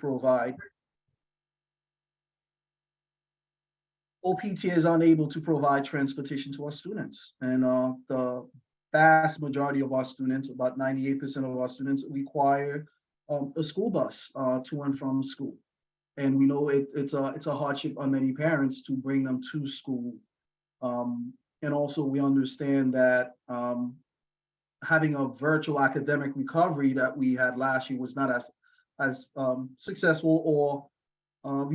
provide. OPTA is unable to provide transportation to our students. And the vast majority of our students, about 98% of our students, require a school bus to and from school. And we know it's a hardship on many parents to bring them to school. And also we understand that having a virtual academic recovery that we had last year was not as successful or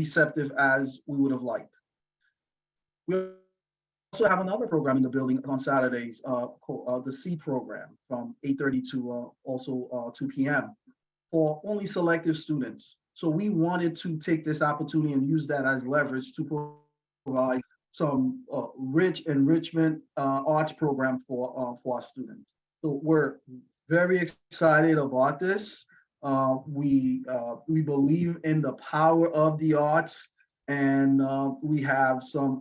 receptive as we would have liked. We also have another program in the building on Saturdays, called the C program from 8:30 to also 2 p.m. for only selective students. So we wanted to take this opportunity and use that as leverage to provide some rich enrichment arts program for our students. So we're very excited about this. We believe in the power of the arts, and we have some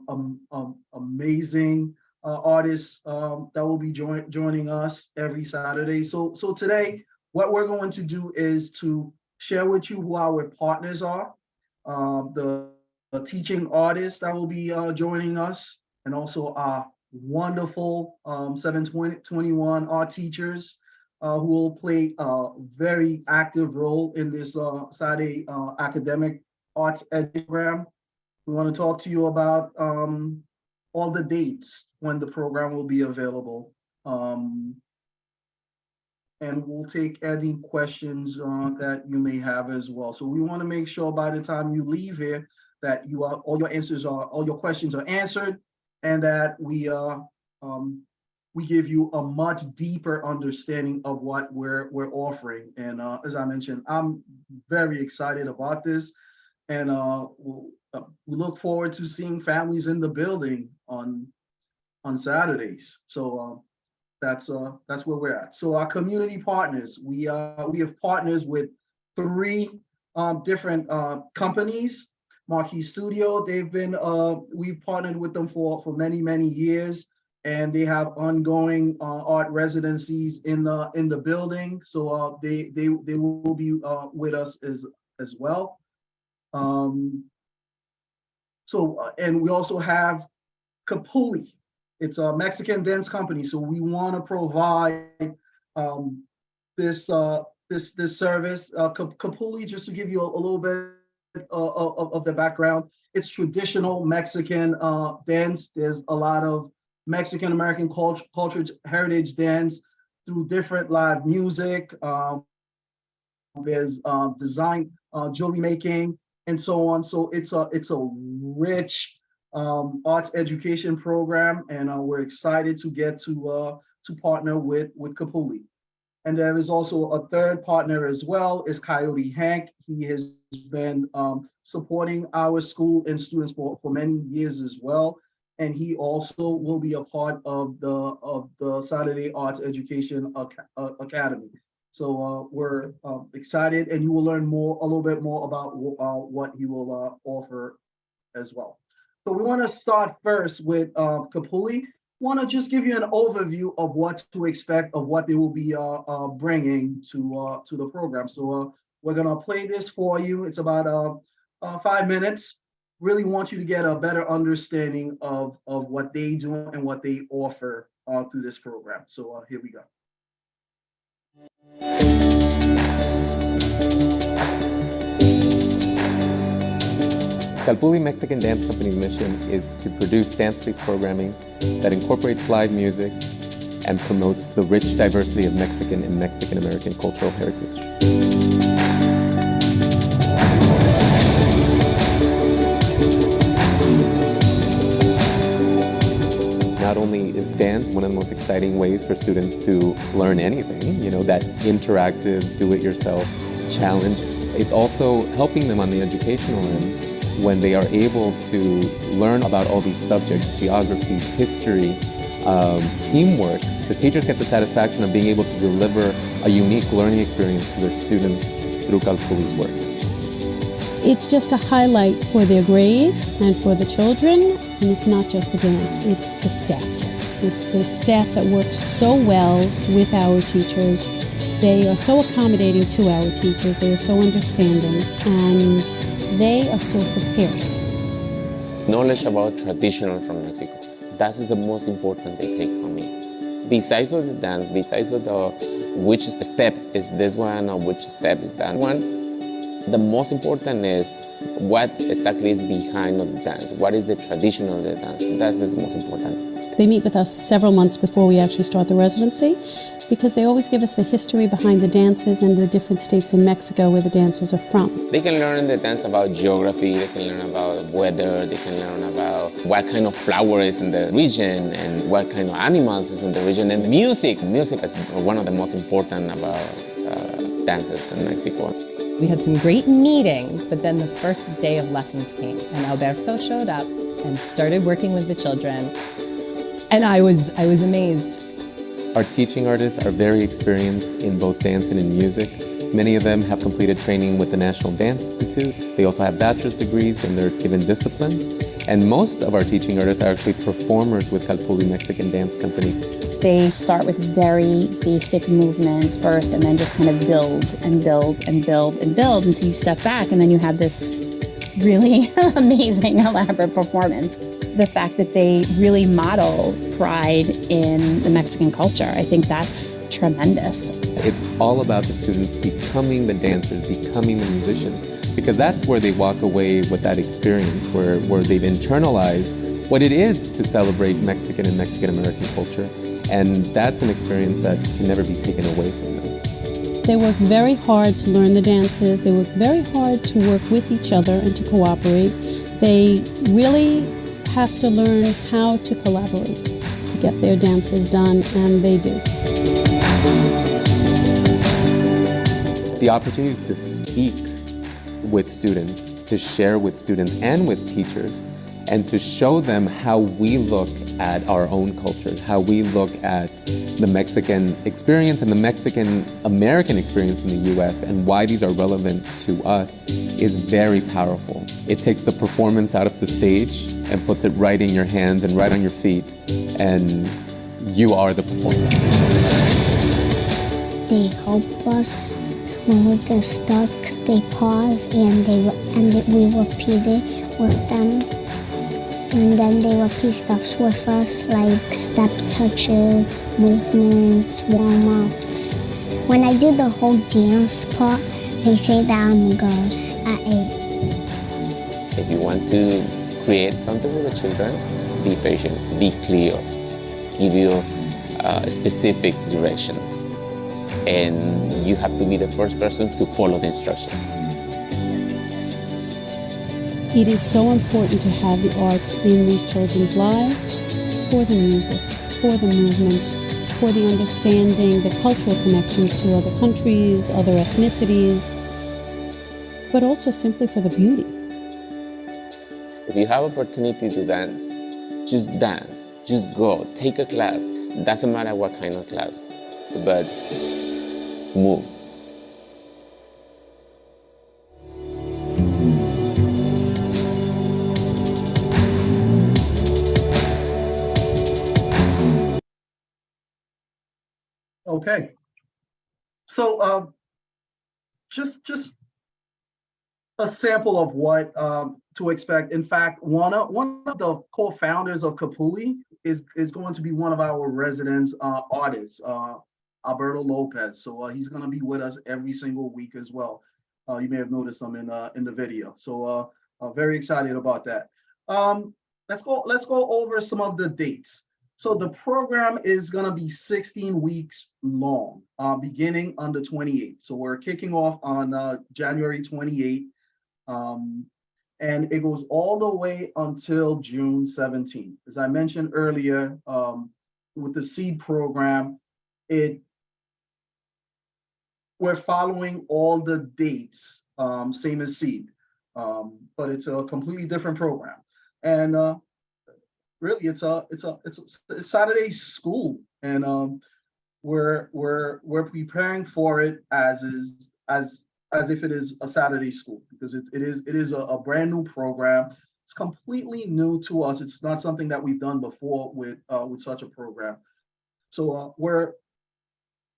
amazing artists that will be joining us every Saturday. So today, what we're going to do is to share with you who our partners are, the teaching artists that will be joining us, and also our wonderful 721 art teachers who will play a very active role in this Saturday academic arts ed program. We want to talk to you about all the dates when the program will be available. And we'll take any questions that you may have as well. So we want to make sure by the time you leave here that all your questions are answered, and that we give you a much deeper understanding of what we're offering. And as I mentioned, I'm very excited about this, and we look forward to seeing families in the building on Saturdays. So that's where we're at. So our community partners, we have partners with 3 different companies. Marquee Studio, we've partnered with them for many years, and they have ongoing art residencies in the building. So they will be with us as well. And we also have Capulli. It's a Mexican dance company. So we want to provide this service. Capulli, just to give you a little bit of the background, it's traditional Mexican dance. There's a lot of Mexican American culture, heritage dance through different live music. There's design, jewelry making, and so on. So it's a rich arts education program, and we're excited to get to partner with Capulli. And there is also a third partner as well, is Coyote Hank. He has been supporting our school and students for many years as well. And he also will be a part of the Saturday Arts Education Academy. So we're excited, and you will learn a little bit more about what he will offer as well. So we want to start first with Capulli. Want to just give you an overview of what to expect, of what they will be bringing to the program. So we're gonna play this for you. It's about 5 minutes. Really want you to get a better understanding of what they do and what they offer through this program. So here we go. Capulli Mexican Dance Company's mission is to produce dance-based programming that incorporates live music and promotes the rich diversity of Mexican and Mexican-American cultural heritage. Not only is dance one of the most exciting ways for students to learn anything, that interactive, do-it-yourself challenge, it's also helping them on the educational end when they are able to learn about all these subjects, geography, history, teamwork. The teachers get the satisfaction of being able to deliver a unique learning experience to their students through Capulli's work. It's just a highlight for their grade and for the children, and it's not just the dance, it's the staff. It's the staff that works so well with our teachers. They are so accommodating to our teachers. They are so understanding, and they are so prepared. Knowledge about traditional from Mexico. That is the most important they take from me. Besides of the dance, besides of the which step is this one or which step is that one, the most important is what exactly is behind of the dance. What is the tradition of the dance? That's the most important. They meet with us several months before we actually start the residency because they always give us the history behind the dances and the different states in Mexico where the dancers are from. They can learn in the dance about geography, they can learn about weather, they can learn about what kind of flower is in the region and what kind of animals is in the region, and music. Music is one of the most important about dances in Mexico. We had some great meetings, but then the first day of lessons came and Alberto showed up and started working with the children. And I was amazed. Our teaching artists are very experienced in both dance and in music. Many of them have completed training with the National Dance Institute. They also have bachelor's degrees and they're given disciplines. And most of our teaching artists are actually performers with Capulli Mexican Dance Company. They start with very basic movements first and then just kind of build and build and build and build until you step back and then you have this really amazing, elaborate performance. The fact that they really model pride in the Mexican culture, I think that's tremendous. It's all about the students becoming the dancers, becoming the musicians, because that's where they walk away with that experience, where they've internalized what it is to celebrate Mexican and Mexican-American culture. And that's an experience that can never be taken away from them. They work very hard to learn the dances. They work very hard to work with each other and to cooperate. They really have to learn how to collaborate to get their dances done, and they do. The opportunity to speak with students, to share with students and with teachers, and to show them how we look at our own culture, how we look at the Mexican experience and the Mexican-American experience in the US and why these are relevant to us is very powerful. It takes the performance out of the stage and puts it right in your hands and right on your feet, and you are the performer. They help us when we get stuck. They pause and we repeat it with them. And then they repeat stuff with us, like step touches, movements, warm-ups. When I do the whole dance part, they say that I'm good at it. If you want to create something with the children, be patient, be clear, give you specific directions. And you have to be the first person to follow the instructions. It is so important to have the arts in these children's lives for the music, for the movement, for the understanding, the cultural connections to other countries, other ethnicities, but also simply for the beauty. If you have opportunity to dance, just go, take a class. Doesn't matter what kind of class, but move. Okay. So just a sample of what to expect. In fact, one of the co-founders of Capulli is going to be one of our resident artists, Alberto Lopez. So he's going to be with us every single week as well. You may have noticed him in the video. So very excited about that. Let's go over some of the dates. So the program is going to be 16 weeks long, beginning on the 28th. So we're kicking off on January 28th, and it goes all the way until June 17th. As I mentioned earlier, with the SEED program, we're following all the dates, same as SEED, but it's a completely different program. And really, it's Saturday school, and we're preparing for it as if it is a Saturday school, because it is a brand new program. It's completely new to us. It's not something that we've done before with such a program. So we're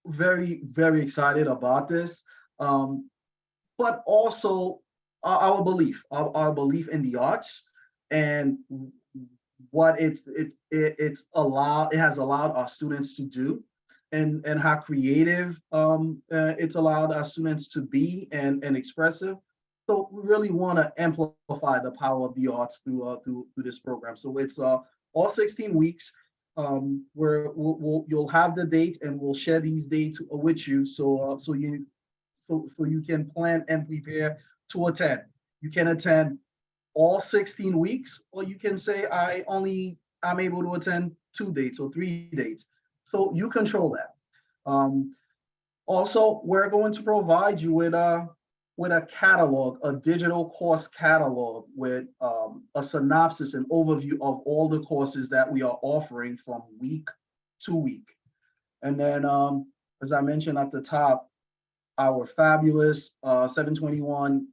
very, very excited about this, but also our belief in the arts, and what it has allowed our students to do, and how creative it's allowed our students to be, and expressive. So we really want to amplify the power of the arts through this program. So it's all 16 weeks. Where you'll have the date, and we'll share these dates with you, so you can plan and prepare to attend. You can attend all 16 weeks, or you can say, I'm able to attend 2 dates or 3 dates. So you control that. Also, we're going to provide you with a catalog, a digital course catalog with a synopsis and overview of all the courses that we are offering from week to week. And then, as I mentioned at the top, our fabulous 721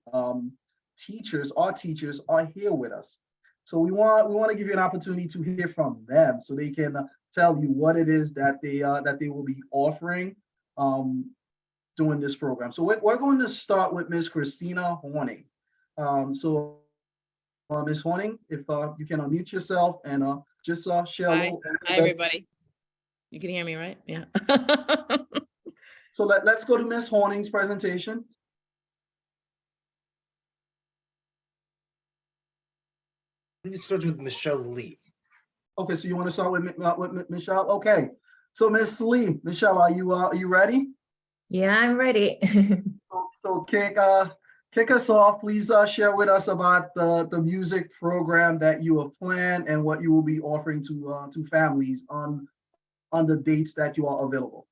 teachers are here with us. So we want to give you an opportunity to hear from them, so they can tell you what it is that they will be offering during this program. So we're going to start with Ms. Christina Horning. Ms. Horning, if you can unmute yourself and just share a little. Hi, everybody. You can hear me, right? Yeah. So let's go to Ms. Horning's presentation. It starts with Michelle Lee. Okay, so you want to start with Michelle? Okay. So Ms. Lee, Michelle, are you ready? Yeah, I'm ready. So kick us off. Please share with us about the music program that you have planned, and what you will be offering to families on the dates that you are available.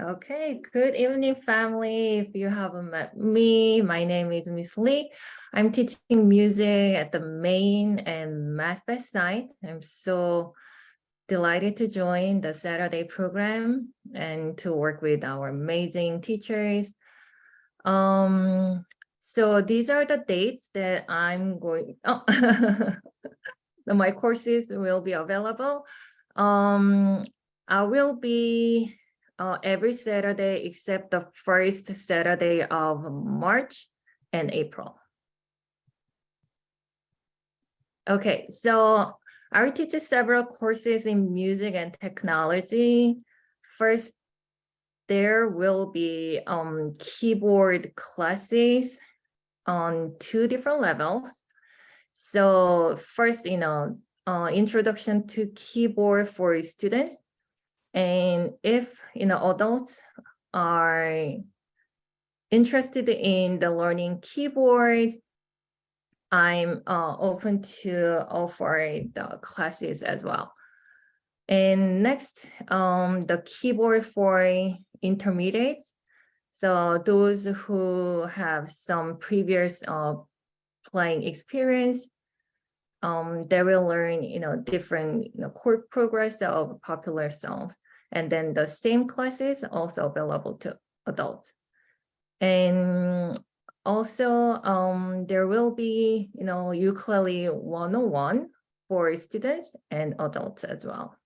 Okay, good evening, family. If you haven't met me, my name is Miss Lee. I'm teaching music at the Maine and Mass Best site. I'm so delighted to join the Saturday program and to work with our amazing teachers. So these are the dates that I'm going, my courses will be available. I will be every Saturday except the first Saturday of March and April. Okay, so I teach several courses in music and technology. First, there will be keyboard classes on 2 different levels. So first, introduction to keyboard for students. And if adults are interested in the learning keyboard, I'm open to offer the classes as well. And next, the keyboard for intermediates. So those who have some previous playing experience, they will learn, different chord progress of popular songs. And then the same classes also available to adults. And also, there will be, ukulele 101 for students and adults as well.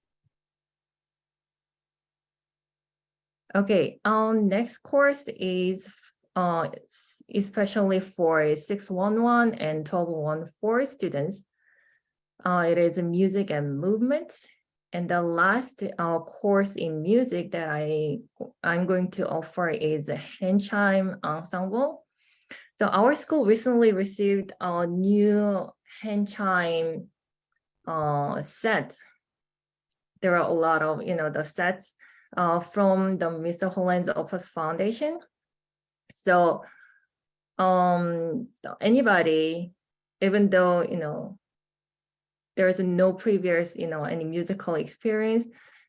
Okay, next course is especially for 611 and 1214 students. It is music and movement. And the last course in music that I'm going to offer is a hand chime ensemble. So our school recently received a new hand chime set. There are a lot of, the sets from the Mr. Holland's Opus Foundation. So anybody, even though, there's no previous, any musical experience,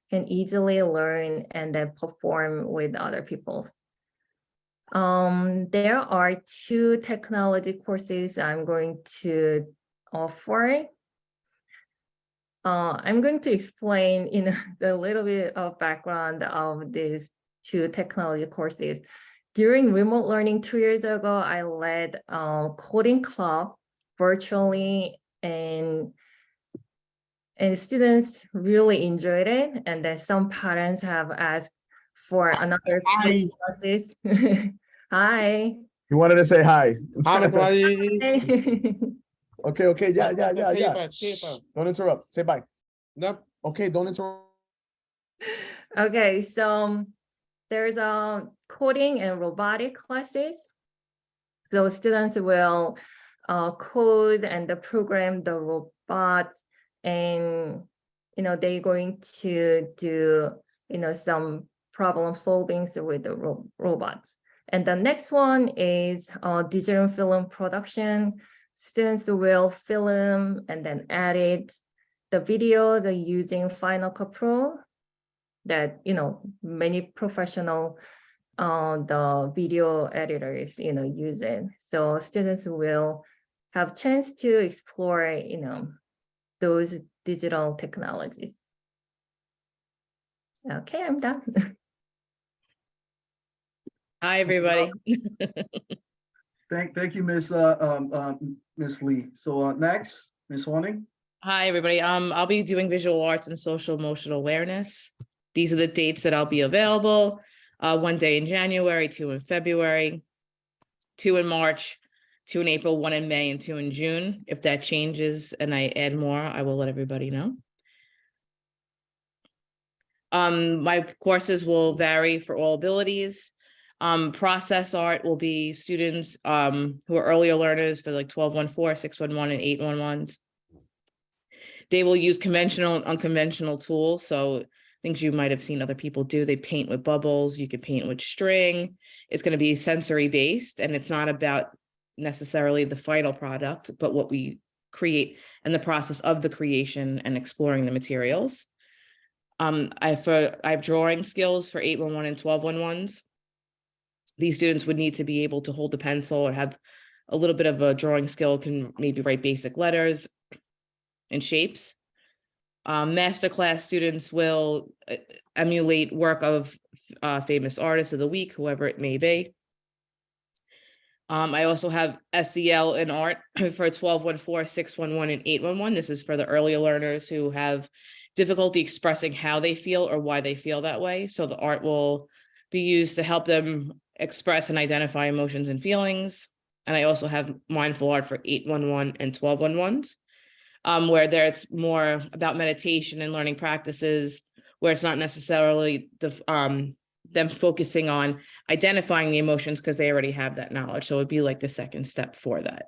can easily learn and then perform with other people. There are 2 technology courses I'm going to offer. I'm going to explain, a little bit of background of these 2 technology courses. During remote learning 2 years ago, I led a coding club virtually, and students really enjoyed it. And then some parents have asked for another 2 classes. Hi. He wanted to say hi. Okay. Okay, yeah. Don't interrupt. Say bye. Nope. Okay, don't interrupt. Okay, so there's a coding and robotic classes. So students will code and program the robots, and they're going to do some problem solving with the robots. And the next one is digital film production. Students will film and then edit the video. They're using Final Cut Pro that many professional the video editors use it. So students will have chance to explore those digital technologies. Okay, I'm done. Hi, everybody. Thank you, Miss Lee. So next, Miss Horning. Hi, everybody. I'll be doing visual arts and social emotional awareness. These are the dates that I'll be available. 1 day in January, 2 in February, 2 in March, 2 in April, 1 in May, and 2 in June. If that changes and I add more, I will let everybody know. My courses will vary for all abilities. Process art will be students who are earlier learners for like 1214, 611, and 811s. They will use conventional and unconventional tools. So things you might have seen other people do. They paint with bubbles. You can paint with string. It's going to be sensory based, and it's not about necessarily the final product, but what we create and the process of the creation and exploring the materials. I have drawing skills for 811 and 1211s. These students would need to be able to hold a pencil or have a little bit of a drawing skill, can maybe write basic letters and shapes. Masterclass students will emulate work of famous artists of the week, whoever it may be. I also have SEL in art for 1214, 611, and 811. This is for the earlier learners who have difficulty expressing how they feel or why they feel that way. So the art will be used to help them express and identify emotions and feelings. And I also have mindful art for 811 and 1211s. Where there it's more about meditation and learning practices, where it's not necessarily them focusing on identifying the emotions because they already have that knowledge. So it'd be like the second step for that.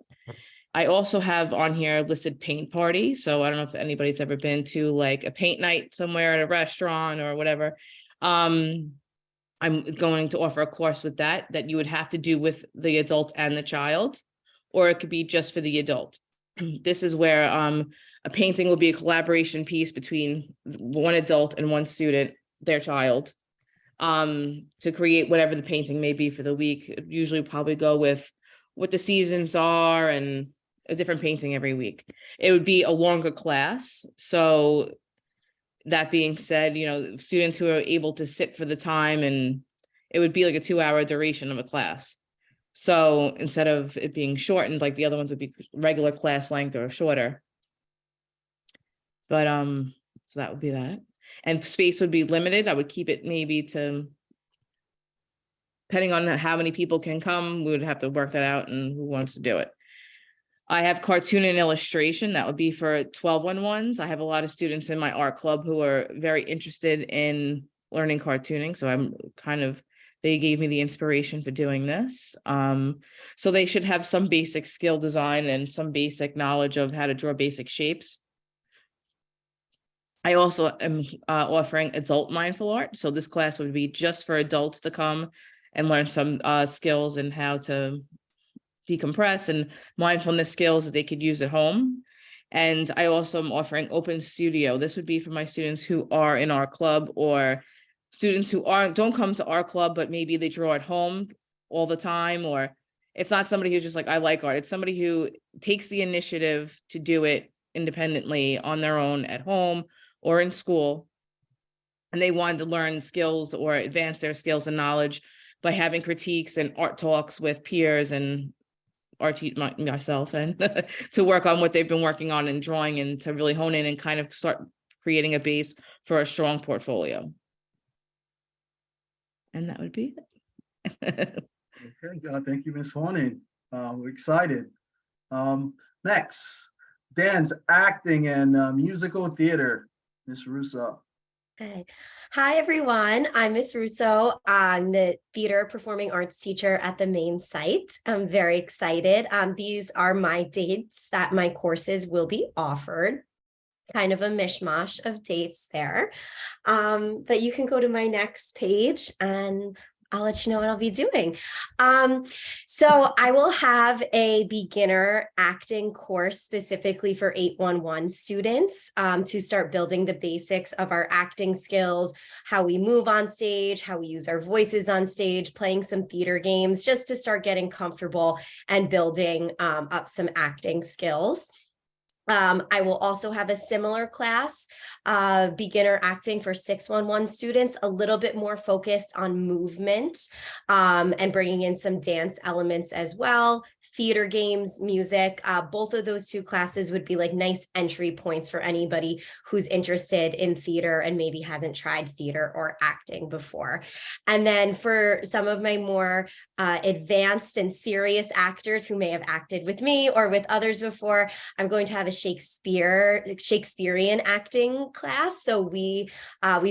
I also have on here listed paint party. So I don't know if anybody's ever been to like a paint night somewhere at a restaurant or whatever. I'm going to offer a course with that you would have to do with the adult and the child, or it could be just for the adult. This is where a painting will be a collaboration piece between one adult and one student, their child, to create whatever the painting may be for the week. Usually probably go with what the seasons are and a different painting every week. It would be a longer class. So that being said, students who are able to sit for the time, and it would be like a 2-hour duration of a class. So instead of it being shortened, like the other ones would be regular class length or shorter. But so that would be that. And space would be limited. I would keep it maybe to, depending on how many people can come, we would have to work that out and who wants to do it. I have cartoon and illustration. That would be for 1211s. I have a lot of students in my art club who are very interested in learning cartooning. So they gave me the inspiration for doing this. So they should have some basic skill design and some basic knowledge of how to draw basic shapes. I also am offering adult mindful art. So this class would be just for adults to come and learn some skills and how to decompress and mindfulness skills that they could use at home. And I also am offering open studio. This would be for my students who are in our club, or students who don't come to our club, but maybe they draw at home all the time, or it's not somebody who's just like, I like art. It's somebody who takes the initiative to do it independently on their own at home or in school. And they wanted to learn skills or advance their skills and knowledge by having critiques and art talks with peers and myself, and to work on what they've been working on and drawing, and to really hone in and kind of start creating a base for a strong portfolio. And that would be it. Okay, thank you, Ms. Horning. We're excited. Next, dance, acting, and musical theater, Ms. Russo. Okay. Hi, everyone. I'm Miss Russo. I'm the theater performing arts teacher at the main site. I'm very excited. These are my dates that my courses will be offered. Kind of a mishmash of dates there. But you can go to my next page and I'll let you know what I'll be doing. So I will have a beginner acting course specifically for 811 students to start building the basics of our acting skills, how we move on stage, how we use our voices on stage, playing some theater games, just to start getting comfortable and building up some acting skills. I will also have a similar class, beginner acting for 611 students, a little bit more focused on movement and bringing in some dance elements as well. Theater games, music, both of those two classes would be like nice entry points for anybody who's interested in theater and maybe hasn't tried theater or acting before. And then for some of my more advanced and serious actors who may have acted with me or with others before, I'm going to have a Shakespearean acting class. So we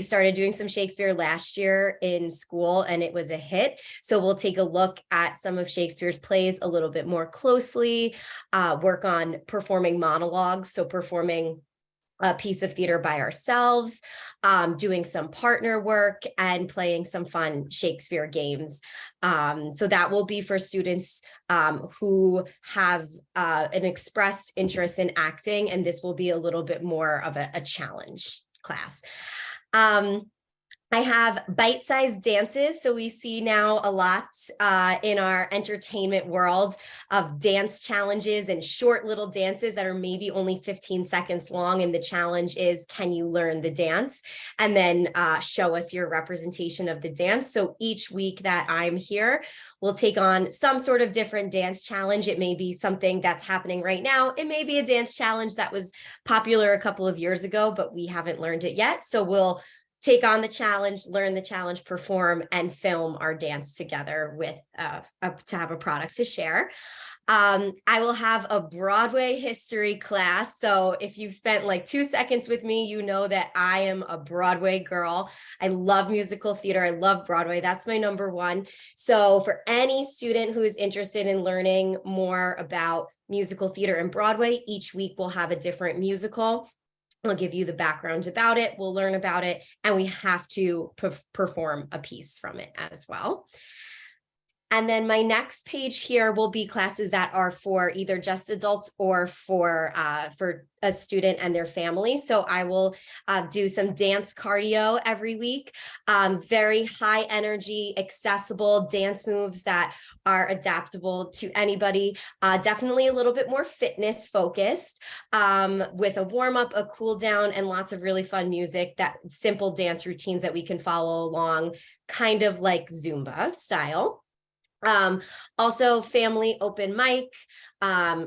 started doing some Shakespeare last year in school and it was a hit. So we'll take a look at some of Shakespeare's plays a little bit more closely, work on performing monologues. So performing a piece of theater by ourselves, doing some partner work and playing some fun Shakespeare games. So that will be for students who have an expressed interest in acting, and this will be a little bit more of a challenge class. I have bite-sized dances. So we see now a lot in our entertainment world of dance challenges and short little dances that are maybe only 15 seconds long. And the challenge is, can you learn the dance? And then show us your representation of the dance. So each week that I'm here, we'll take on some sort of different dance challenge. It may be something that's happening right now. It may be a dance challenge that was popular a couple of years ago, but we haven't learned it yet. So we'll take on the challenge, learn the challenge, perform, and film our dance together with to have a product to share. I will have a Broadway history class. So if you've spent like 2 seconds with me, you know that I am a Broadway girl. I love musical theater. I love Broadway. That's my number one. So for any student who is interested in learning more about musical theater and Broadway, each week we'll have a different musical. I'll give you the background about it. We'll learn about it, and we have to perform a piece from it as well. And then my next page here will be classes that are for either just adults or for a student and their family. So I will do some dance cardio every week, very high energy, accessible dance moves that are adaptable to anybody, definitely a little bit more fitness focused, with a warm up, a cool down, and lots of really fun music, that simple dance routines that we can follow along, kind of like Zumba style. Also family open mic.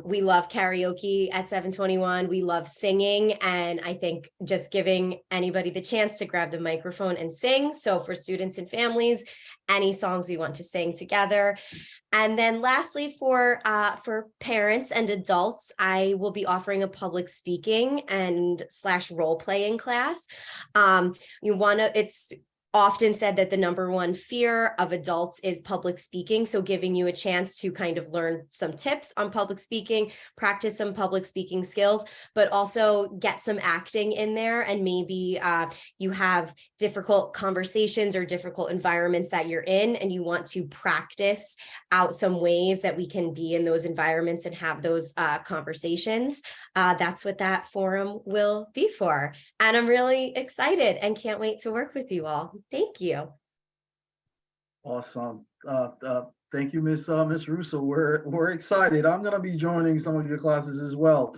We love karaoke at 721. We love singing. And I think just giving anybody the chance to grab the microphone and sing. So for students and families, any songs we want to sing together. And then lastly, for parents and adults, I will be offering a public speaking and / role playing class. It's often said that the number one fear of adults is public speaking. So giving you a chance to kind of learn some tips on public speaking, practice some public speaking skills, but also get some acting in there. And maybe you have difficult conversations or difficult environments that you're in, and you want to practice out some ways that we can be in those environments and have those conversations. That's what that forum will be for. And I'm really excited and can't wait to work with you all. Thank you. Awesome. Thank you, Miss Russo. We're excited. I'm going to be joining some of your classes as well.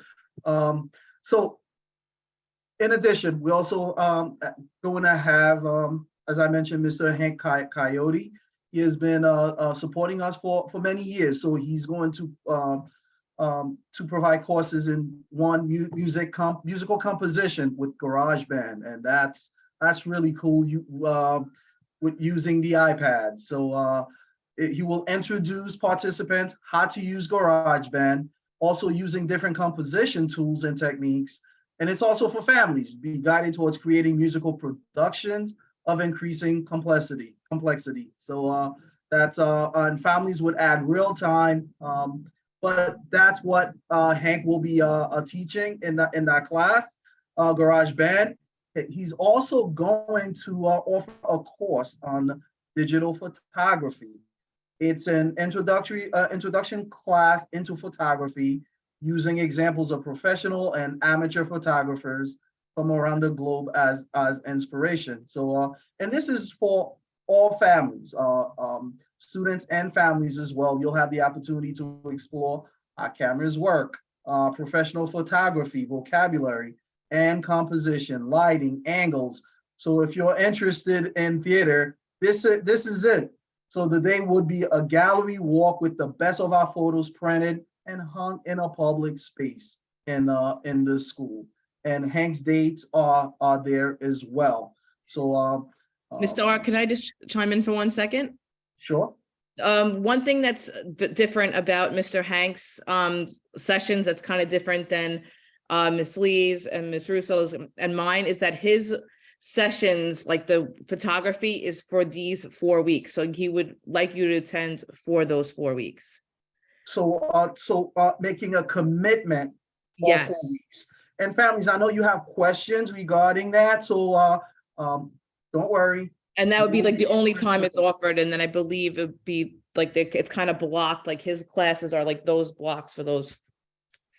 So in addition, we also going to have, as I mentioned, Mr. Hank Coyote. He has been supporting us for many years. So he's going to provide courses in musical composition with GarageBand, and that's really cool. With using the iPad. So He will introduce participants how to use GarageBand, also using different composition tools and techniques. And it's also for families, be guided towards creating musical productions of increasing complexity. So and families would add real time, but that's what Hank will be teaching in that class, GarageBand. He's also going to offer a course on digital photography. It's an introduction class into photography using examples of professional and amateur photographers from around the globe as inspiration. So, and this is for all families, students and families as well. You'll have the opportunity to explore how cameras work, professional photography, vocabulary, and composition, lighting, angles. So if you're interested in theater, this is it. So the day would be a gallery walk with the best of our photos printed and hung in a public space in the school. And Hank's dates are there as well. So Mr. R, can I just chime in for 1 second? Sure. One thing that's different about Mr. Hank's sessions that's kind of different than Ms. Lee's and Ms. Russo's and mine is that his sessions, like the photography, is for these 4 weeks. So he would like you to attend for those 4 weeks. So making a commitment for Yes. 4 weeks. And families, I know you have questions regarding that, so don't worry. And that would be like the only time it's offered. And then I believe it'd be like it's kind of blocked, like his classes are like those blocks for those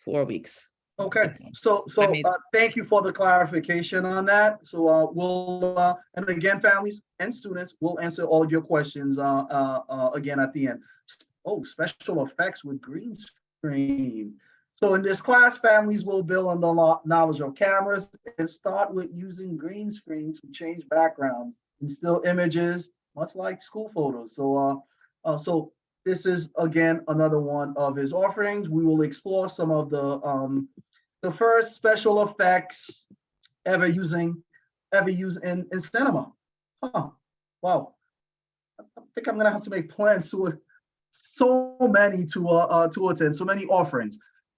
4 weeks. Okay, so thank you for the clarification on that. So we'll and again, families and students, we'll answer all of your questions again at the end. Oh, special effects with green screen. So in this class, families will build on the knowledge of cameras and start with using green screens to change backgrounds and still images, much like school photos. So so this is again another one of his offerings. We will explore some of the first special effects ever used in cinema. Wow. I think I'm gonna have to make plans to so many to attend, so many offerings.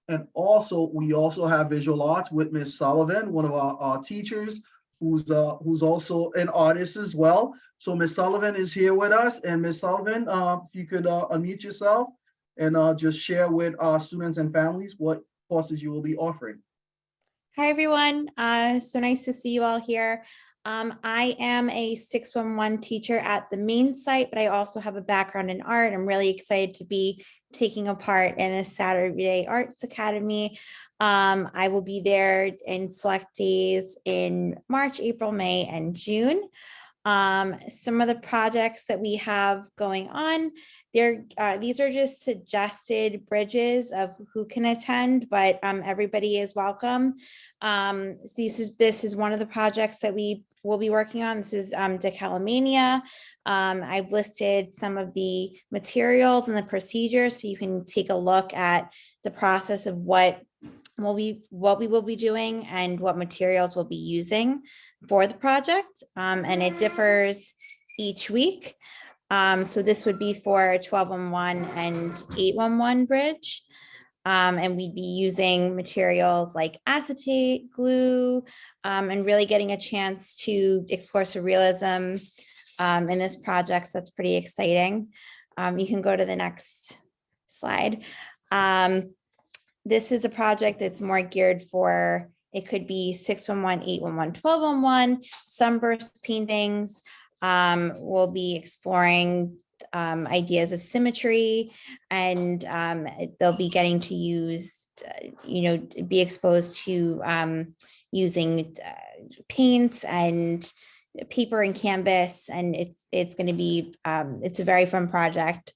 And also, we also have visual arts with Miss Sullivan, one of our teachers, who's also an artist as well. So Miss Sullivan is here with us, and Miss Sullivan, if you could unmute yourself and just share with our students and families what courses you will be offering. Hi, everyone. So nice to see you all here. I am a 611 teacher at the main site, but I also have a background in art. I'm really excited to be taking a part in a Saturday Arts Academy. I will be there in select days in March, April, May, and June. Some of the projects that we have going on, these are just suggested bridges of who can attend, but everybody is welcome. This is one of the projects that we will be working on. This is Culminating. I've listed some of the materials and the procedures so you can take a look at the process of what we will be doing and what materials we'll be using for the project. And it differs each week. So this would be for 1211 and 811 bridge. And we'd be using materials like acetate, glue, and really getting a chance to explore surrealism in this project. So that's pretty exciting. You can go to the next slide. This is a project that's more geared for, it could be 611, 811, 1211, sunburst paintings. We'll be exploring ideas of symmetry, and they'll be getting to use, be exposed to using paints and paper and canvas, and it's going to be, it's a very fun project.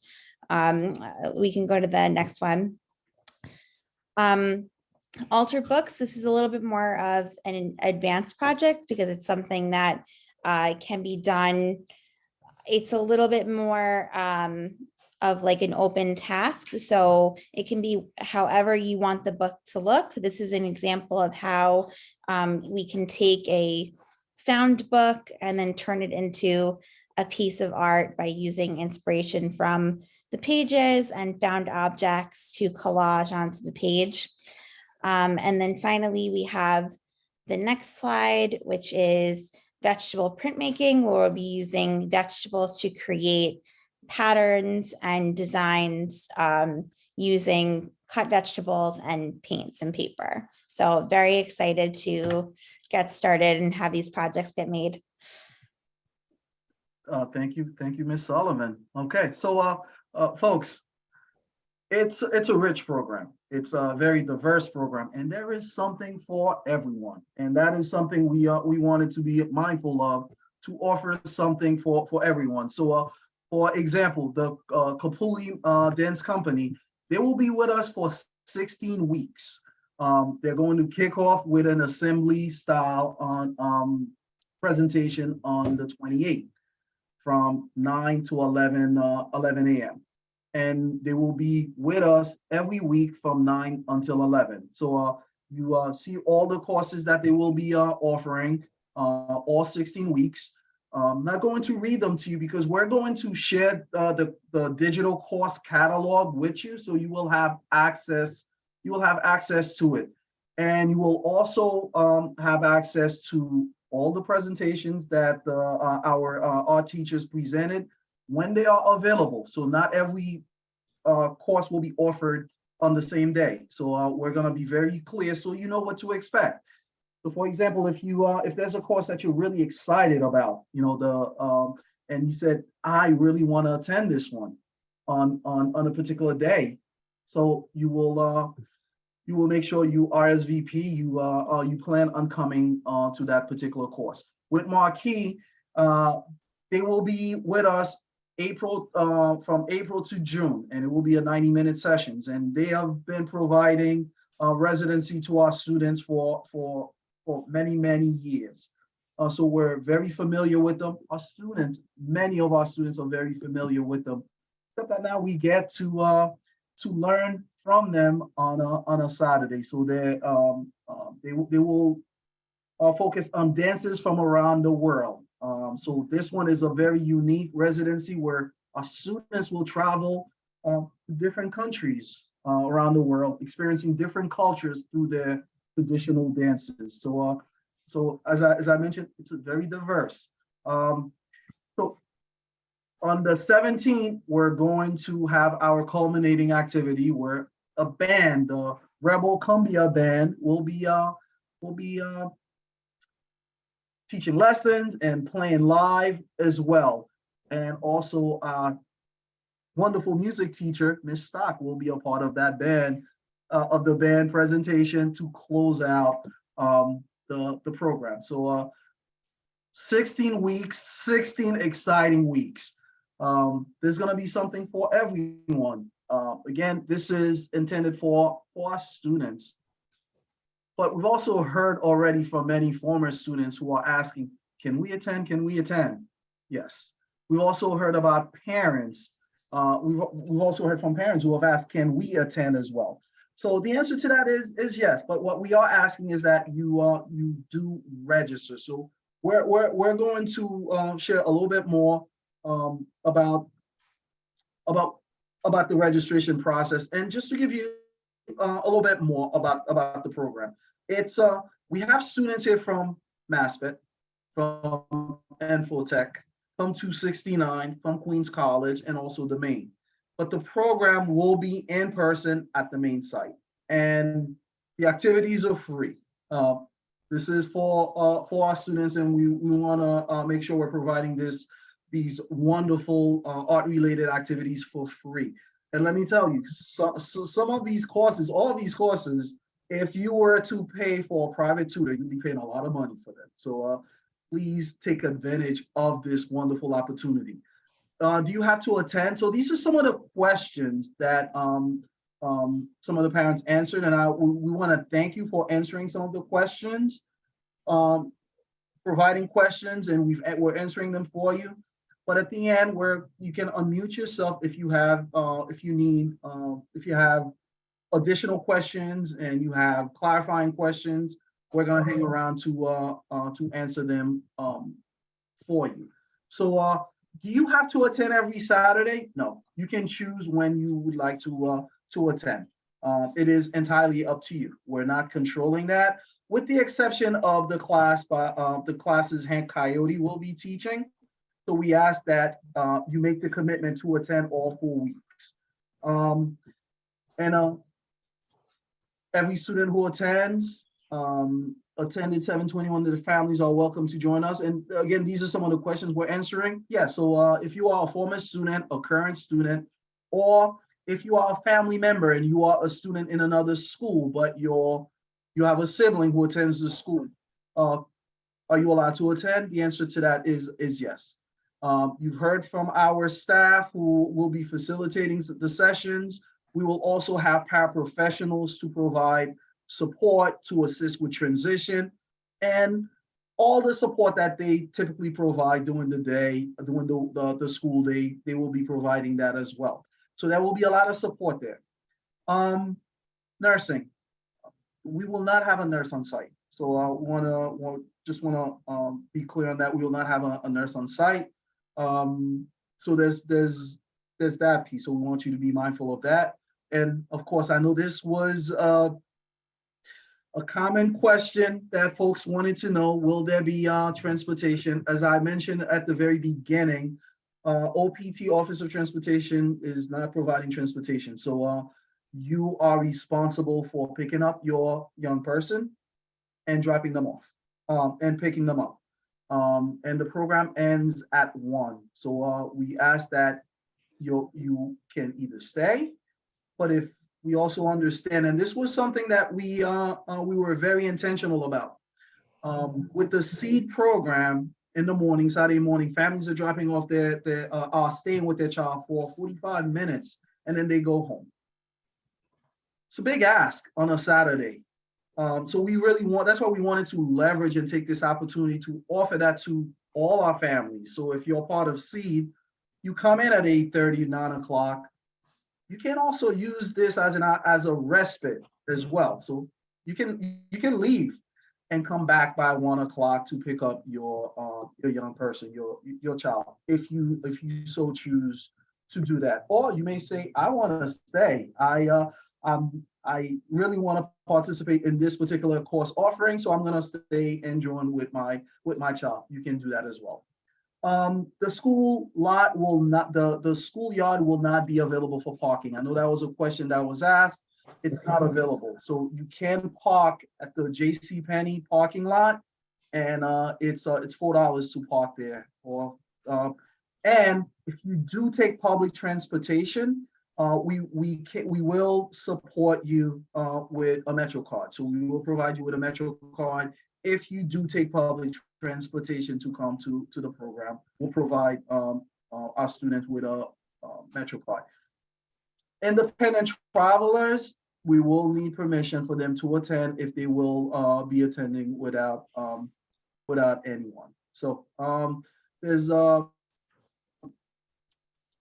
We can go to the next one. Altered books, this is a little bit more of an advanced project because it's something that can be done. It's a little bit more of like an open task. So it can be however you want the book to look. This is an example of how we can take a found book and then turn it into a piece of art by using inspiration from the pages and found objects to collage onto the page. And then finally, we have the next slide, which is vegetable printmaking, where we'll be using vegetables to create patterns and designs using cut vegetables and paints and paper. So very excited to get started and have these projects get made. Thank you, Ms. Sullivan. Okay, so folks, it's a rich program. It's a very diverse program, and there is something for everyone. And that is something we wanted to be mindful of, to offer something for everyone. So for example, the Capulli Dance Company, they will be with us for 16 weeks. They're going to kick off with an assembly style on presentation on the 28th from 9 to 11 a.m. And they will be with us every week from 9 until 11. So you see all the courses that they will be offering all 16 weeks. I'm not going to read them to you because we're going to share the digital course catalog with you, so you will have access. You will have access to it, and you will also have access to all the presentations that our teachers presented when they are available. So not every course will be offered on the same day. So we're going to be very clear so you know what to expect. So for example, if there's a course that you're really excited about, and you said, I really want to attend this one on a particular day, so you will make sure you RSVP, you plan on coming to that particular course. With Marquis, they will be with us from April to June, and it will be a 90-minute sessions. And they have been providing residency to our students for many, many years. So we're very familiar with them. Many of our students are very familiar with them, except that now we get to learn from them on a Saturday. So they will focus on dances from around the world. So this one is a very unique residency where our students will travel to different countries around the world, experiencing different cultures through their traditional dances. So as I mentioned, it's very diverse. So on the 17th, we're going to have our culminating activity where a band, the Rebel Cumbia Band, will be teaching lessons and playing live as well. And also wonderful music teacher, Miss Stock, will be a part of that band, of the band presentation to close out the program. So 16 weeks, 16 exciting weeks. There's gonna be something for everyone. Again, this is intended for our students. But we've also heard already from many former students who are asking, can we attend? Can we attend? Yes. We've also heard about parents. We've also heard from parents who have asked, can we attend as well? So the answer to that is yes. But what we are asking is that you do register. So we're going to share a little bit more about the registration process, and just to give you a little bit more about the program. It's we have students here from MASFET, from Infotech, from 269, from Queens College, and also the Main. But the program will be in person at the main site, and the activities are free. This is for our students, and we want to make sure we're providing these wonderful art-related activities for free. And let me tell you, some of these courses, all of these courses, if you were to pay for a private tutor, you'd be paying a lot of money for them. So please take advantage of this wonderful opportunity. Do you have to attend? So these are some of the questions that some of the parents answered, and we want to thank you for answering some of the questions, providing questions, and we're answering them for you. But at the end, where you can unmute yourself if you have, if you have additional questions and you have clarifying questions, we're going to hang around to answer them for you. So Do you have to attend every Saturday? No, you can choose when you would like to attend. It is entirely up to you. We're not controlling that, with the exception of the class by the classes Hank Coyote will be teaching. So we ask that you make the commitment to attend all 4 weeks. And every student who attends, attended 721, the families are welcome to join us. And again, these are some of the questions we're answering. Yeah, so if you are a former student, a current student, or if you are a family member and you are a student in another school, but you have a sibling who attends the school, are you allowed to attend? The answer to that is yes. You've heard from our staff who will be facilitating the sessions. We will also have paraprofessionals to provide support to assist with transition and all the support that they typically provide during the day, during the school day, they will be providing that as well. So there will be a lot of support there. Nursing, we will not have a nurse on site. So I just wanna be clear on that. We will not have a nurse on site. So there's that piece. So we want you to be mindful of that. And of course, I know this was a common question that folks wanted to know, will there be transportation? As I mentioned at the very beginning, OPT, Office of Transportation, is not providing transportation. So you are responsible for picking up your young person and dropping them off and picking them up. And the program ends at 1. So we ask that you can either stay, but if we also understand, and this was something that we were very intentional about. With the SEED program in the morning, Saturday morning, families are dropping off are staying with their child for 45 minutes, and then they go home. It's a big ask on a Saturday. So we really that's why we wanted to leverage and take this opportunity to offer that to all our families. So if you're part of SEED, you come in at 8:30, 9 o'clock. You can also use this as a respite as well. So you can leave and come back by 1 o'clock to pick up your young person, your child, if you so choose to do that. Or you may say, I want to stay. I really want to participate in this particular course offering, so I'm going to stay and join with my child. You can do that as well. The school lot will not, the schoolyard will not be available for parking. I know that was a question that was asked. It's not available. So you can park at the JCPenney parking lot, and it's $4 to park there. And if you do take public transportation, we will support you with a Metro card. So we will provide you with a Metro card if you do take public transportation to come to the program. We'll provide our students with a Metro card. Independent travelers, we will need permission for them to attend if they will be attending without anyone. So there's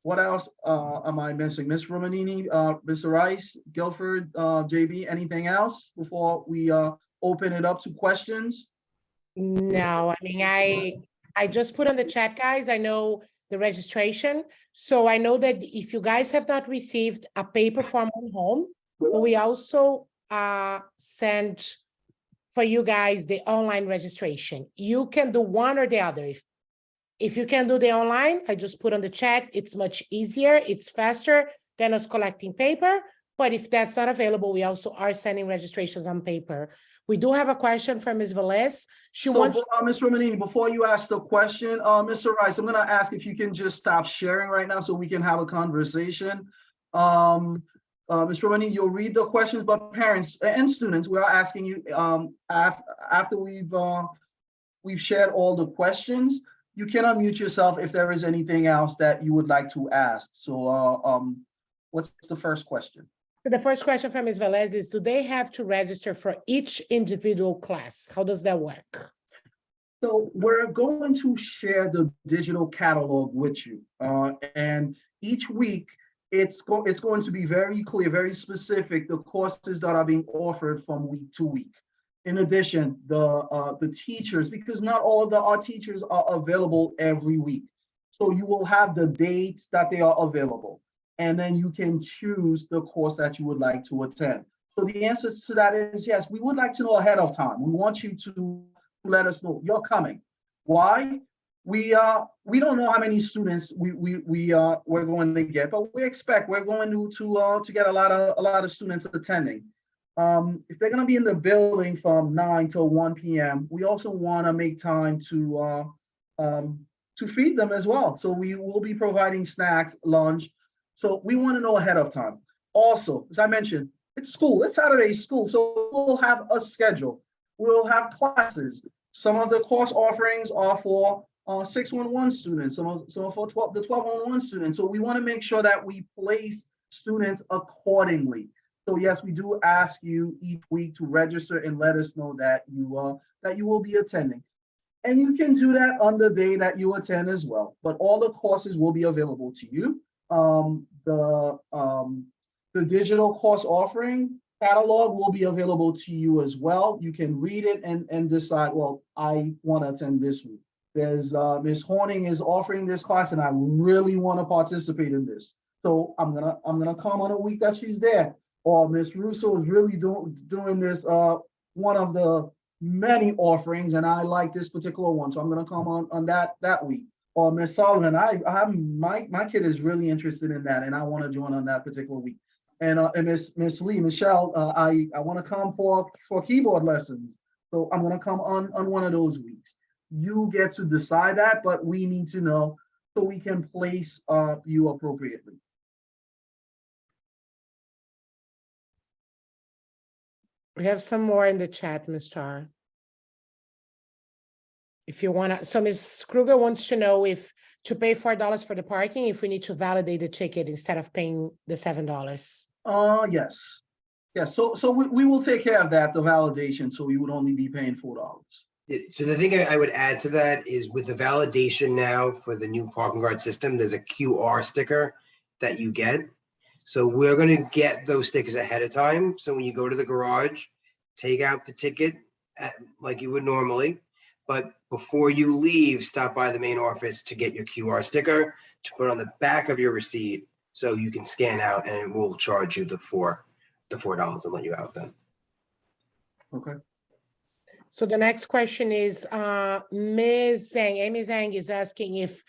what else am I missing? Ms. Romanini, Mr. Rice, Guilford, JB, anything else before we open it up to questions? No, I mean, I just put on the chat, guys. I know the registration. So I know that if you guys have not received a paper form at home, we also send for you guys the online registration. You can do one or the other. If you can do the online, I just put on the chat, it's much easier, it's faster than us collecting paper. But if that's not available, we also are sending registrations on paper. We do have a question from Ms. Velez. Ms. Romanini, before you ask the question, Mr. Rice, I'm gonna ask if you can just stop sharing right now so we can have a conversation. Ms. Romanini, you'll read the questions, but parents and students, we are asking you after we've shared all the questions, you can unmute yourself if there is anything else that you would like to ask. So what's the first question? The first question from Ms. Velez is, do they have to register for each individual class? How does that work? So we're going to share the digital catalog with you. And each week, it's going to be very clear, very specific, the courses that are being offered from week to week. In addition, the teachers, because not all of our teachers are available every week. So you will have the dates that they are available, and then you can choose the course that you would like to attend. So the answer to that is yes, we would like to know ahead of time. We want you to let us know you're coming. Why? We don't know how many students we're going to get, but we're going to get a lot of students attending. If they're going to be in the building from 9 till 1 p.m., we also want to make time to feed them as well. So we will be providing snacks, lunch. So we want to know ahead of time. Also, as I mentioned, it's school. It's Saturday school, so we'll have a schedule. We'll have classes. Some of the course offerings are for 611 students, some for the 1211 students. So we want to make sure that we place students accordingly. So yes, we do ask you each week to register and let us know that you will be attending. And you can do that on the day that you attend as well. But all the courses will be available to you. The digital course offering catalog will be available to you as well. You can read it and decide, well, I want to attend this week. There's Ms. Horning is offering this class and I really want to participate in this. So I'm gonna come on a week that she's there. Or Ms. Russo is really doing this one of the many offerings and I like this particular one. So I'm gonna come on that week. Or Ms. Sullivan, my kid is really interested in that and I want to join on that particular week. And Miss Lee, Michelle, I want to come for keyboard lessons. So I'm going to come on one of those weeks. You get to decide that, but we need to know so we can place you appropriately. We have some more in the chat, Ms. Char. If you want to, so Ms. Kruger wants to know if to pay $4 for the parking, if we need to validate the ticket instead of paying the $7. Yes. Yes, so we will take care of that, the validation, so you would only be paying $4. So the thing I would add to that is with the validation now for the new parking guard system, there's a QR sticker that you get. So we're going to get those stickers ahead of time. So when you go to the garage, take out the ticket like you would normally. But before you leave, stop by the main office to get your QR sticker to put on the back of your receipt so you can scan out and it will charge you the $4 and let you out then. Okay. So the next question is Ms. Zhang, Amy Zhang is asking if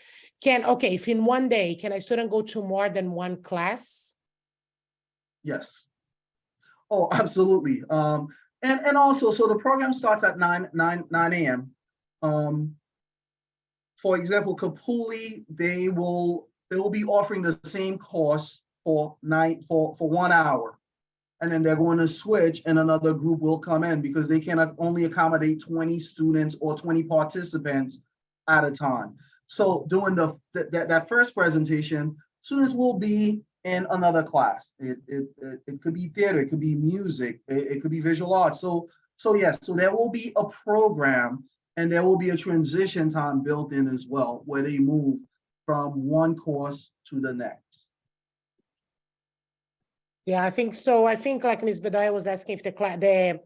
in one day, can a student go to more than one class? Yes. Oh, absolutely. And also, so the program starts at 9 a.m. For example, Capulli, they will be offering the same course for 1 hour. And then they're going to switch and another group will come in because they cannot only accommodate 20 students or 20 participants at a time. So during that first presentation, students will be in another class. It could be theater, it could be music, it could be visual arts. So yes, so there will be a program and there will be a transition time built in as well, where they move from one course to the next. Yeah, I think so. I think like Ms. Bedoya was asking if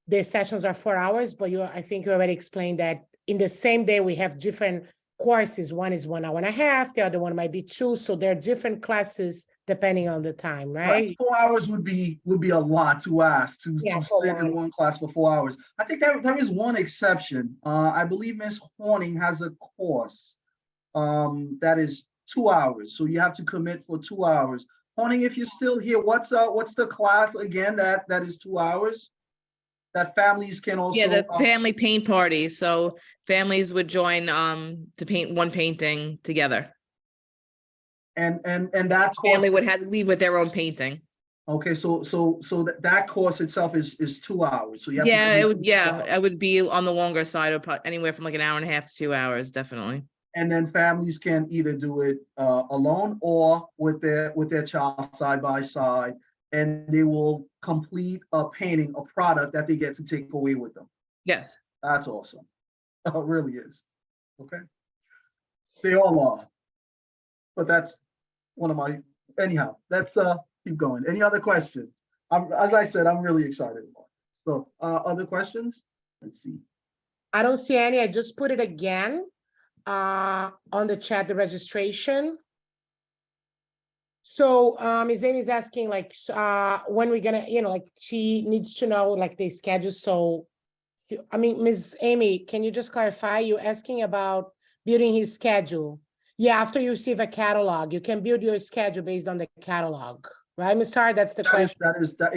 the sessions are 4 hours, but I think you already explained that in the same day we have different courses. One is 1 hour and a half, the other one might be 2. So there are different classes depending on the time, right? 4 hours would be a lot to ask to sit in one class for 4 hours. I think there is one exception. I believe Ms. Horning has a course that is 2 hours. So you have to commit for 2 hours. Horning, if you're still here, what's the class again that is 2 hours? That families can also. Yeah, the family paint party. So families would join to paint one painting together. And that course, family would have to leave with their own painting. Okay, so that course itself is 2 hours. So you have it would be on the longer side of anywhere from like an hour and a half to 2 hours, definitely. And then families can either do it alone or with their child side by side, and they will complete a painting, a product that they get to take away with them. Yes. That's awesome. It really is. Okay. They all are. But that's one of my, anyhow, let's keep going. Any other questions? As I said, I'm really excited about it. So other questions? Let's see. I don't see any. I just put it again. on the chat the registration. So Ms. Amy is asking like when we're gonna, like she needs to know like the schedule. So I mean, Ms. Amy, can you just clarify? You're asking about building his schedule. Yeah, after you receive a catalog, you can build your schedule based on the catalog, right, Ms. Tar? That's the question. That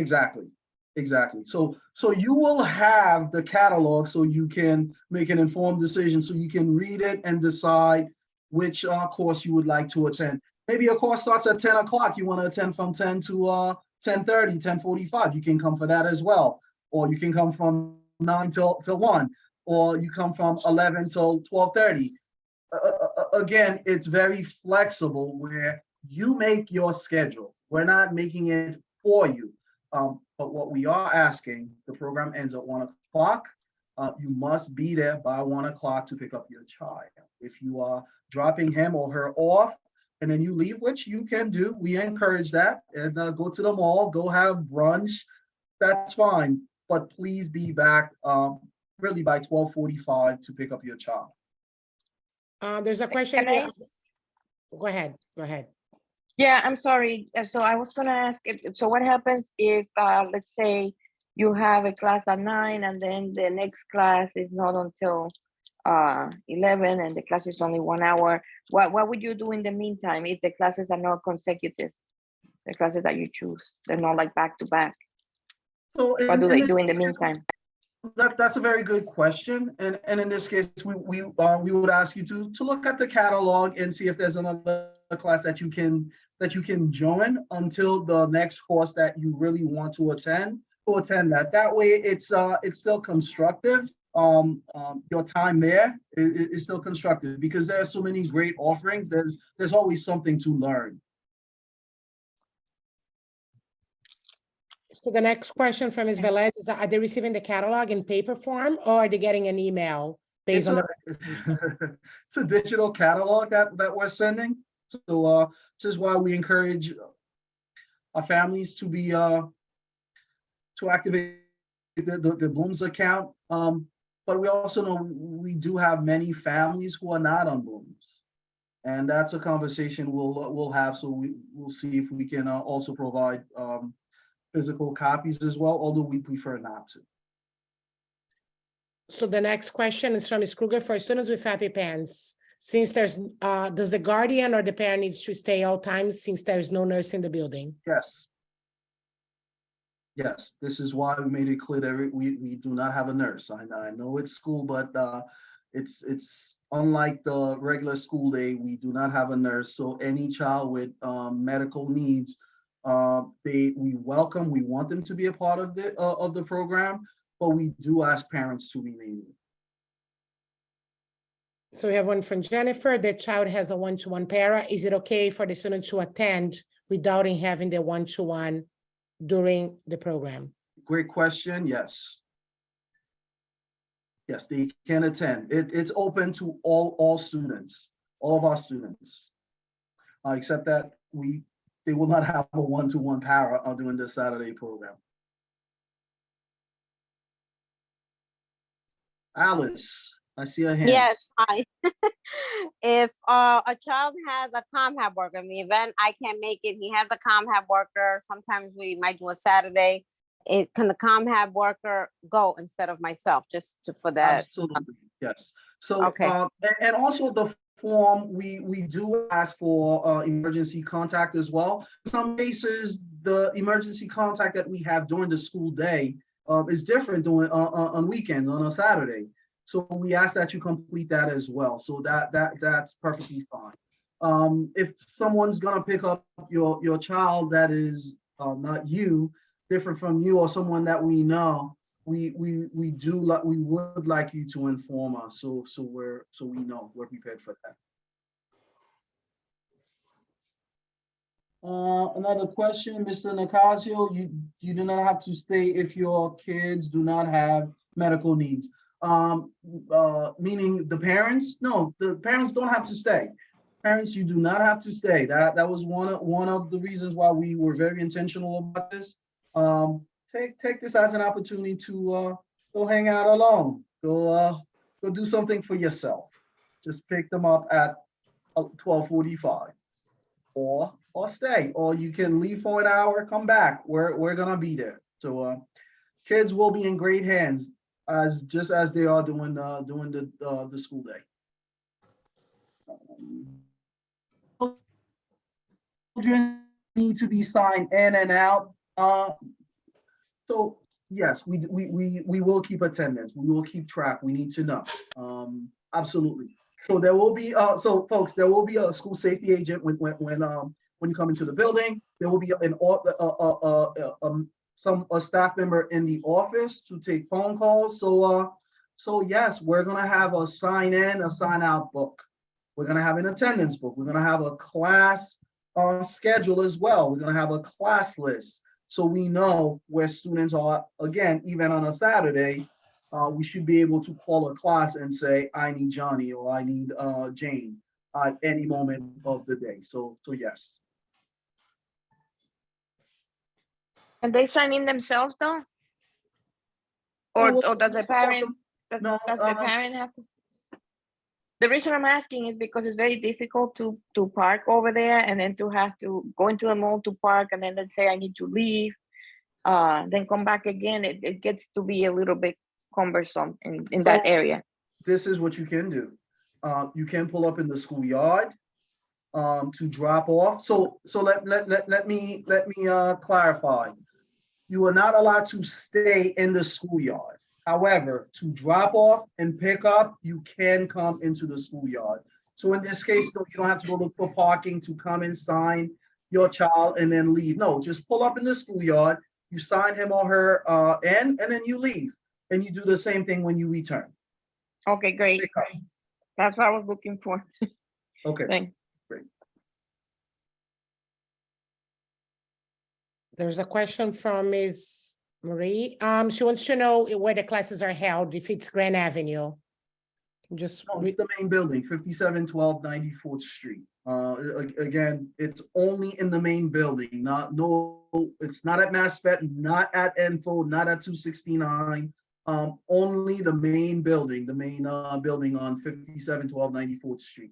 exactly. So you will have the catalog so you can make an informed decision, so you can read it and decide which course you would like to attend. Maybe a course starts at 10 o'clock. You want to attend from 10 to 10:30, 10:45. You can come for that as well. Or you can come from 9 till 1, or you come from 11 till 12:30. Again, it's very flexible where you make your schedule. We're not making it for you. But what we are asking, the program ends at 1 o'clock. You must be there by 1 o'clock to pick up your child. If you are dropping him or her off and then you leave, which you can do, we encourage that, and go to the mall, go have brunch, that's fine. But please be back really by 12:45 to pick up your child. There's a question here. Go ahead. Yeah, I'm sorry. So I was gonna ask, so what happens if, let's say, you have a class at 9 and then the next class is not until 11 and the class is only 1 hour? What would you do in the meantime if the classes are not consecutive? The classes that you choose, they're not like back to back. So what do they do in the meantime? That's a very good question, and in this case, we would ask you to look at the catalog and see if there's another class that you can join until the next course that you really want to attend. That. That way, it's still constructive. Your time there is still constructive because there are so many great offerings. There's always something to learn. So the next question from Ms. Velez is, are they receiving the catalog in paper form or are they getting an email based on the? It's a digital catalog that we're sending. So this is why we encourage our families to be to activate the Bloom's account. But we also know we do have many families who are not on Bloom's, and that's a conversation we'll have. So we'll see if we can also provide physical copies as well, although we prefer not to. So the next question is from Ms. Kruger. For students with EpiPens, since there's, does the guardian or the parent needs to stay all times since there's no nurse in the building? Yes. Yes, this is why we made it clear that we do not have a nurse. I know it's school, but it's unlike the regular school day. We do not have a nurse. So any child with medical needs, we want them to be a part of the program, but we do ask parents to remain. So we have one from Jennifer. The child has a one-to-one para. Is it okay for the student to attend without having the one-to-one during the program? Great question. Yes. Yes, they can attend. It's open to all students, all of our students, except that they will not have a one-to-one para during the Saturday program. Alice, I see a hand. Yes, hi. If a child has a ComHab worker in the event I can't make it, he has a ComHab worker. Sometimes we might do a Saturday. Can the ComHab worker go instead of myself, for that? Absolutely, yes. So, okay. And also the form, we do ask for emergency contact as well. In some cases, the emergency contact that we have during the school day is different on weekends, on a Saturday. So we ask that you complete that as well. So that's perfectly fine. If someone's gonna pick up your child that is not you, different from you, or someone that we know, we would like you to inform us so we know we're prepared for that. Another question, Mr. Nicasio, you do not have to stay if your kids do not have medical needs. Meaning the parents? No, the parents don't have to stay. Parents, you do not have to stay. That was one of the reasons why we were very intentional about this. Take this as an opportunity to go hang out alone. Go do something for yourself. just pick them up at 12:45, or stay, or you can leave for an hour, come back. We're gonna be there. So kids will be in great hands just as they are doing the school day. Children need to be signed in and out. So yes, we will keep attendance. We will keep track. We need to know. Absolutely. So there will be so folks, there will be a school safety agent when you come into the building. There will be a staff member in the office to take phone calls. So yes, we're gonna have a sign in, a sign out book. We're gonna have an attendance book. We're gonna have a class schedule as well. We're gonna have a class list. So we know where students are, again, even on a Saturday, we should be able to call a class and say, I need Johnny or I need Jane at any moment of the day. So yes. And they sign in themselves though? Or does the parent, does the parent have to? The reason I'm asking is because it's very difficult to park over there and then to have to go into the mall to park and then let's say I need to leave, then come back again. It gets to be a little bit cumbersome in that area. This is what you can do. You can pull up in the schoolyard to drop off. So let me clarify. You are not allowed to stay in the schoolyard. However, to drop off and pick up, you can come into the schoolyard. So in this case, though, you don't have to go look for parking to come and sign your child and then leave. No, just pull up in the schoolyard, you sign him or her in, and then you leave. And you do the same thing when you return. Okay, great. That's what I was looking for. Okay. Thanks. Great. There's a question from Ms. Marie. She wants to know where the classes are held, if it's Grand Avenue. Just no, it's the main building, 5712 94th Street. Again, it's only in the main building, it's not at MassVet, not at Info, not at 269. Only the main building, building on 5712 94th Street.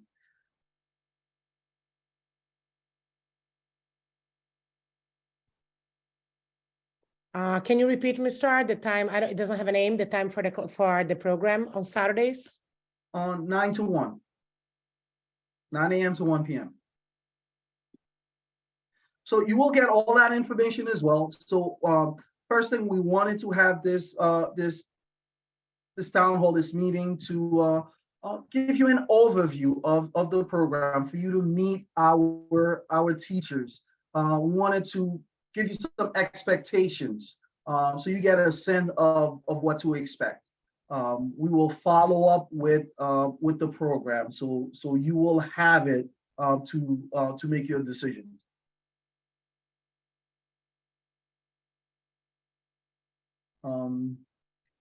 Can you repeat, Mr. R, the time? It doesn't have a name. The time for the program on Saturdays? 9 to 1. 9 a.m. to 1 p.m. So you will get all that information as well. So first thing, we wanted to have this town hall, this meeting to give you an overview of the program, for you to meet our teachers. We wanted to give you some expectations, so you get a sense of what to expect. We will follow up with the program, so you will have it to make your decisions.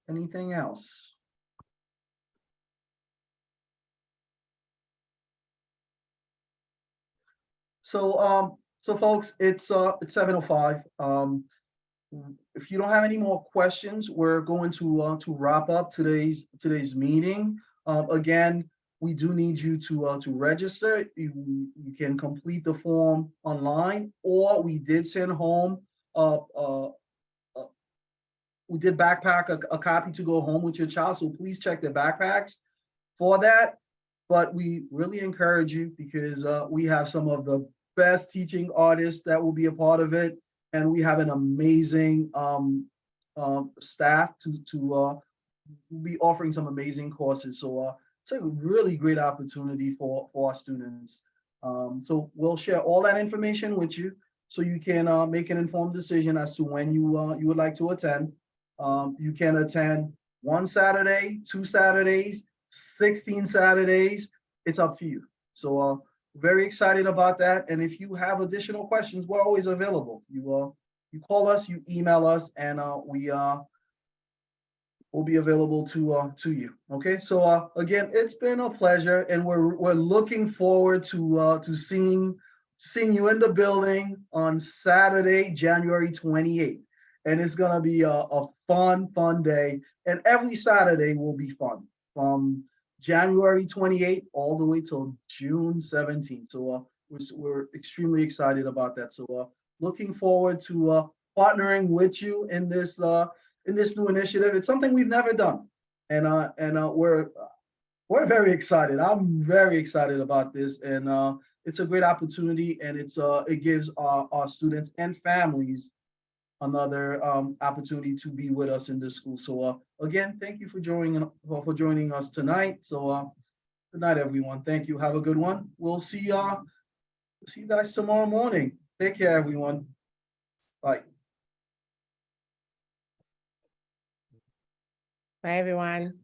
Anything else? So folks, it's 7:05. If you don't have any more questions, we're going to wrap up today's meeting. Again, we do need you to register. You can complete the form online, or we did send home we did backpack a copy to go home with your child, so please check their backpacks for that. But we really encourage you, because we have some of the best teaching artists that will be a part of it, and we have an amazing staff to be offering some amazing courses. So it's a really great opportunity for our students. So we'll share all that information with you, so you can make an informed decision as to when you would like to attend. You can attend 1 Saturday, 2 Saturdays, 16 Saturdays. It's up to you. So very excited about that. And if you have additional questions, we're always available. You call us, you email us, and we will be available to you. Okay. So again, it's been a pleasure, and we're looking forward to seeing you in the building on Saturday, January 28th. And it's gonna be a fun day. And every Saturday will be fun, from January 28th all the way till June 17th. So we're extremely excited about that. So looking forward to partnering with you in this new initiative. It's something we've never done, and we're very excited. I'm very excited about this, and it's a great opportunity, and it gives our students and families another opportunity to be with us in this school. So again, thank you for joining us tonight. So good night, everyone. Thank you. Have a good one. We'll see you guys tomorrow morning. Take care, everyone. Bye. Bye, everyone.